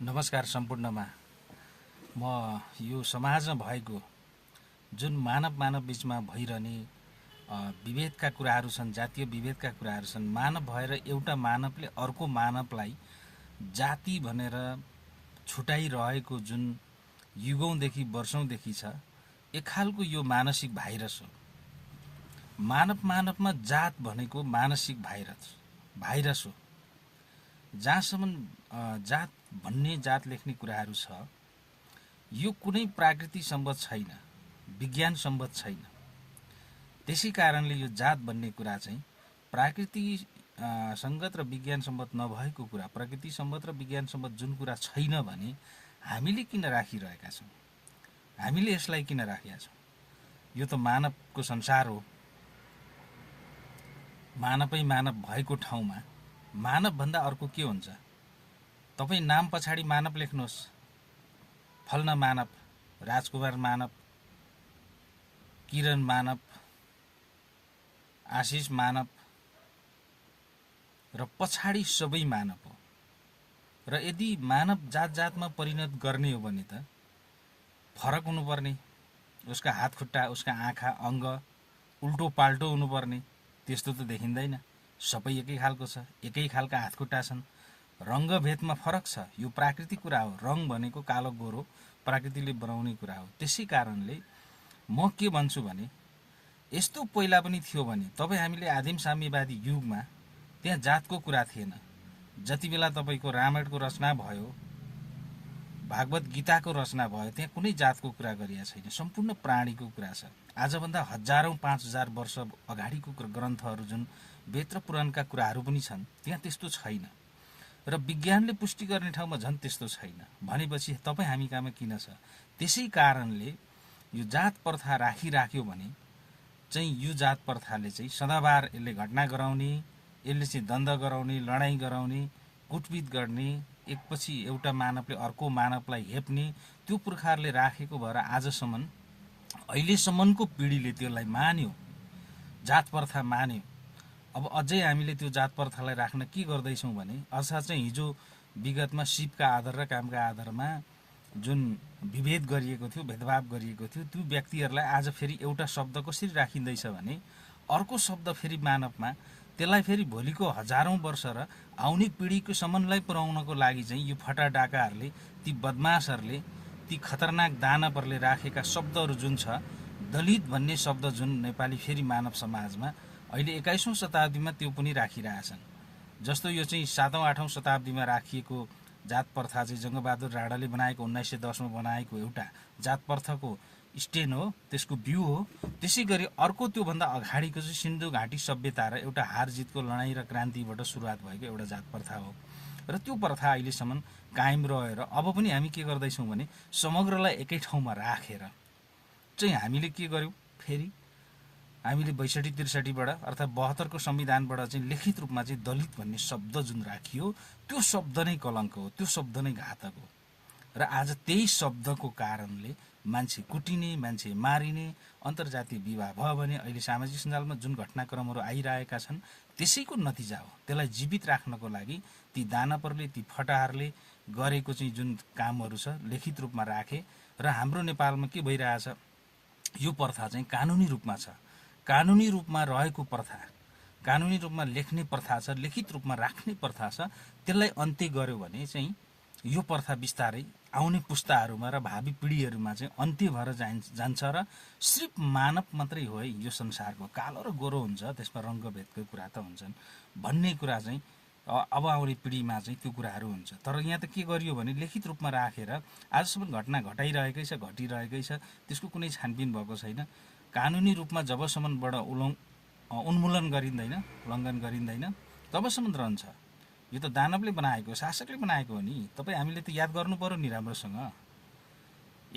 नमस्कार सम्पूर्णमा। म यो समाजमा भएको जुन मानव बीचमा भइरहने विभेदका कुराहरू छन्, जातीय विभेदका कुराहरू छन्, मानव भएर एउटा मानवले अर्को मानवलाई जाति भनेर छुटाइरहेको जुन युगौँदेखि वर्षौँदेखि छ, एक खालको यो मानसिक भाइरस हो। मानवमा जात भनेको मानसिक भाइरस हो। जहाँसम्म जात भन्ने, जात लेख्ने कुराहरू छ, यो कुनै प्राकृतिक सम्बन्ध छैन, विज्ञान सम्बन्ध छैन। त्यसै कारणले यो जात भन्ने कुरा चाहिँ प्राकृतिक संगत र विज्ञान सम्बन्ध नभएको कुरा, प्रकृति सम्बन्ध र विज्ञान सम्बन्ध जुन कुरा छैन भने हामीले किन राखिरहेका छौँ? हामीले यसलाई किन राखेका छौँ? यो त मानवको संसार हो। मानवै मानव भएको ठाउँमा मानव भन्दा अर्को के हुन्छ? तपाईँ नाम पछाडि मानव लेख्नुहोस्। फल्ना मानव, राजकुमार मानव, किरण मानव, आशिष मानव र पछाडि सबै मानव हो। र यदि मानव जातमा परिणत गर्ने हो भने त फरक हुनुपर्ने, उसका हात खुट्टा, उसका आँखा अङ्ग उल्टो पाल्टो हुनुपर्ने। त्यस्तो त देखिँदैन। सबै एकै खालको छ, एकै खालका हात खुट्टा छन्। रङ्गभेदमा फरक छ, यो प्राकृतिक कुरा हो। रङ भनेको कालो गोरो प्रकृतिले बनाउने कुरा हो। त्यसै कारणले म के भन्छु भने यस्तो पहिला पनि थियो भने तपाईँ हामीले आदिम साम्यवादी युगमा त्यहाँ जातको कुरा थिएन। जति बेला तपाईँको रामायणको रचना भयो, भागवत गीताको रचना भयो, त्यहाँ कुनै जातको कुरा गरिएको छैन। सम्पूर्ण प्राणीको कुरा छ। आजभन्दा हजारौँ 5000 वर्ष अगाडिको ग्रन्थहरू जुन वेद र पुराणका कुराहरू पनि छन्, त्यहाँ त्यस्तो छैन। र विज्ञानले पुष्टि गर्ने ठाउँमा झन् त्यस्तो छैन। भनेपछि तपाईँ हामी कहाँमा किन छ? त्यसै कारणले यो जात प्रथा राखिराख्यो भने चाहिँ यो जात प्रथाले चाहिँ सदाबार यसले घटना गराउने, यसले चाहिँ द्वन्द गराउने, लडाइँ गराउने, कुटपिट गर्ने, एकपछि एउटा मानवले अर्को मानवलाई हेप्ने, त्यो पुर्खाहरूले राखेको भएर आजसम्म अहिलेसम्मको पिँढीले त्यसलाई मान्यो, जात प्रथा मान्यो। अब अझै हामीले त्यो जात प्रथालाई राख्न के गर्दैछौँ भने अर्थात् चाहिँ हिजो विगतमा सिपका आधार र कामका आधारमा जुन विभेद गरिएको थियो, भेदभाव गरिएको थियो, त्यो व्यक्तिहरूलाई आज फेरि एउटा शब्द कसरी राखिँदैछ भने अर्को शब्द फेरि मानवमा, त्यसलाई फेरि भोलिको हजारौँ वर्ष र आउने पिँढीको सम्मलाई पुर्याउनको लागि चाहिँ यो फटाडाकाहरूले, ती बदमासहरूले, ती खतरनाक दानवहरूले राखेका शब्दहरू जुन छ, दलित भन्ने शब्द जुन नेपाली फेरि मानव समाजमा अहिले 21औं शताब्दीमा त्यो पनि राखिरहेछन्। जस्तो यो चाहिँ 7औं 8औं शताब्दीमा राखिएको जात प्रथा चाहिँ जङ्गबहादुर राणाले बनाएको 1910 मा बनाएको एउटा जात प्रथाको स्टेन हो, त्यसको बिउ हो। त्यसै गरी अर्को त्योभन्दा अगाडिको चाहिँ सिन्धु घाटी सभ्यता र एउटा हार जितको लडाइँ र क्रान्तिबाट सुरुवात भएको एउटा जात प्रथा हो। र त्यो प्रथा अहिलेसम्म कायम रहेर अब पनि हामी के गर्दैछौँ भने समग्रलाई एकै ठाउँमा राखेर चाहिँ हामीले के गर्यौँ? फेरि हामीले 62-63बाट अर्थात् 72को संविधानबाट चाहिँ लिखित रूपमा चाहिँ दलित भन्ने शब्द जुन राखियो, त्यो शब्द नै कलङ्क हो, त्यो शब्द नै घातक हो। र आज त्यही शब्दको कारणले मान्छे कुटिने, मान्छे मारिने, अन्तर्जातीय विवाह भयो भने अहिले सामाजिक सञ्जालमा जुन घटनाक्रमहरू आइरहेका छन्, त्यसैको नतिजा हो। त्यसलाई जीवित राख्नको लागि ती दानवहरूले, ती फटाहरूले गरेको चाहिँ जुन कामहरू छ लिखित रूपमा राखे। र हाम्रो नेपालमा के भइरहेछ? यो प्रथा चाहिँ कानुनी रूपमा छ, कानुनी रूपमा रहेको प्रथा, कानुनी रूपमा लेख्ने प्रथा छ, लिखित रूपमा राख्ने प्रथा छ। त्यसलाई अन्त्य गर्यो भने चाहिँ यो प्रथा बिस्तारै आउने पुस्ताहरूमा र भावी पिँढीहरूमा चाहिँ अन्त्य भएर जान्छ। र सिर्फ मानव मात्रै हो है यो संसारको, कालो र गोरो हुन्छ, त्यसमा रङ्गभेदको कुरा त हुन्छन् भन्ने कुरा चाहिँ अब आउने पिँढीमा चाहिँ त्यो कुराहरू हुन्छ। तर यहाँ त के गरियो भने लिखित रूपमा राखेर आजसम्म घटना घटाइरहेकै छ, घटिरहेकै छ, त्यसको कुनै छानबिन भएको छैन। कानुनी रूपमा जबसम्मबाट उन्मूलन गरिँदैन, उल्लङ्घन गरिँदैन, तबसम्म रहन्छ। यो त दानवले बनाएको, शासकले बनाएको हो नि। तपाईँ हामीले त याद गर्नु पर्यो नि राम्रोसँग।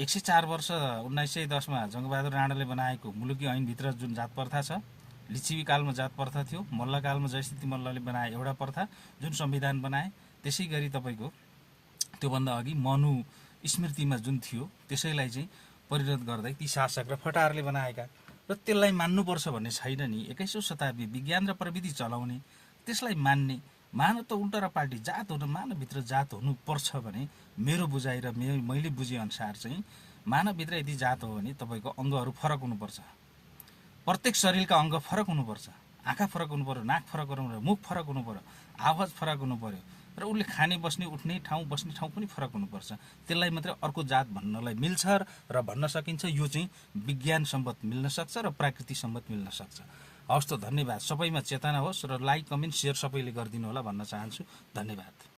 104 वर्ष 1910 मा जङ्गबहादुर राणाले बनाएको मुलुकी ऐनभित्र जुन जात प्रथा छ, लिच्छवी कालमा जात प्रथा थियो, मल्लकालमा जयस्थिति मल्लले बनाए एउटा प्रथा जुन संविधान बनाए। त्यसै गरी तपाईँको त्योभन्दा अघि मनु स्मृतिमा जुन थियो त्यसैलाई चाहिँ परिणत गर्दै ती शासक र फटाहरूले बनाएका, र त्यसलाई मान्नुपर्छ भन्ने छैन नि। 21औं शताब्दी विज्ञान र प्रविधि चलाउने, त्यसलाई मान्ने मानव त उल्टा र पाल्टी जात हुनु, मानवभित्र जात हुनुपर्छ भने मेरो बुझाइ र मैले बुझेअनुसार चाहिँ मानवभित्र यदि जात हो भने तपाईँको अङ्गहरू फरक हुनुपर्छ। प्रत्येक शरीरका अङ्ग फरक हुनुपर्छ। आँखा फरक हुनु पऱ्यो, नाक फरक हुनु पऱ्यो, मुख फरक हुनु पऱ्यो, आवाज फरक हुनु पऱ्यो र उसले खाने बस्ने उठ्ने ठाउँ बस्ने ठाउँ पनि फरक हुनुपर्छ। त्यसलाई मात्रै अर्को जात भन्नलाई मिल्छ र भन्न सकिन्छ। यो चाहिँ विज्ञान सम्मत मिल्न सक्छ र प्राकृतिक सम्मत मिल्न सक्छ। हवस् त, धन्यवाद। सबैमा चेतना होस् र लाइक कमेन्ट सेयर सबैले गरिदिनु होला भन्न चाहन्छु। धन्यवाद।